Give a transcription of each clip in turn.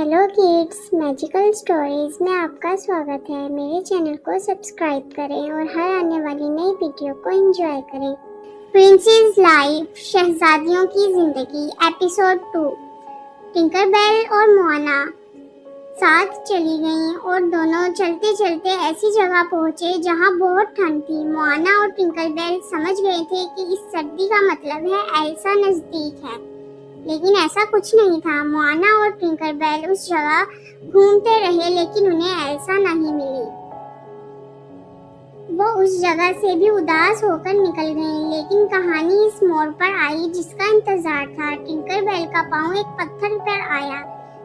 Hello kids, magical stories में आपका स्वागत है। मेरे चैनल को सब्सक्राइब करें और हर आने वाली नई वीडियो को एंजॉय करें। प्रिंसेस लाइफ, शहजादियों की जिंदगी, एपिसोड 2। टिंकरबेल और मोआना साथ चली गईं और दोनों चलते चलते ऐसी जगह पहुंचे जहां बहुत ठंड थी। मोआना और टिंकरबेल समझ गए थे कि इस सर्दी का मतलब है एल्सा नजदीक है, लेकिन ऐसा कुछ नहीं था। मोआना और टिंकरबेल उस जगह घूमते रहे, लेकिन उन्हें एल्सा नहीं मिली। वो उस जगह से भी उदास होकर निकल गईं, लेकिन कहानी इस मोड़ पर आई जिसका इंतजार था। टिंकरबेल का पांव एक पत्थर पर आया,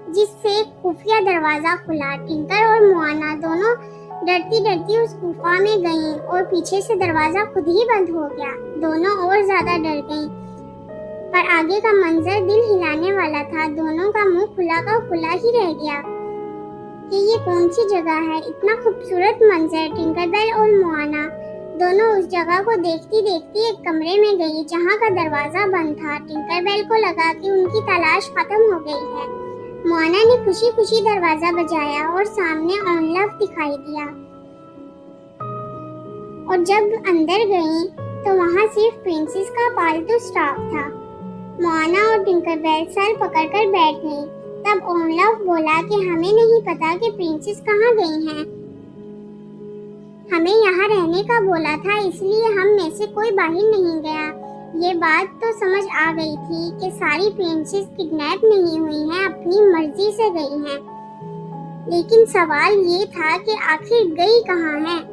जिससे एक खुफिया दरवाजा खुला। टिंकर और मोआना दोनों डरती डरती उस गुफा में गईं और पीछे से दरवाजा खुद ही बंद हो गया। दोनों और ज्यादा डर गईं, पर आगे का मंजर दिल हिलाने वाला था। दोनों का मुंह खुला का खुला ही रह गया कि ये कौन सी जगह है, इतना खूबसूरत मंजर। टिंकरबेल और मोआना दोनों उस जगह को देखती देखती एक कमरे में गई जहां का दरवाजा बंद था। टिंकरबेल को लगा कि उनकी तलाश खत्म हो गई है। मोआना ने खुशी खुशी दरवाजा बजाया और सामने ओनलफ दिखाई दिया, और जब अंदर गई तो वहां सिर्फ प्रिंसेस का पालतू स्टाफ था। मोआना और टिंकरबेल सर पकड़कर बैठ गईं। तब ओनलफ बोला कि हमें नहीं पता कि प्रिंसेस कहाँ गई हैं। हमें यहाँ रहने का बोला था, इसलिए हम में से कोई बाहर नहीं गया। ये बात तो समझ आ गई थी कि सारी प्रिंसेस किडनैप नहीं हुई हैं, अपनी मर्जी से गई हैं। लेकिन सवाल ये था कि आखिर गई कहाँ हैं।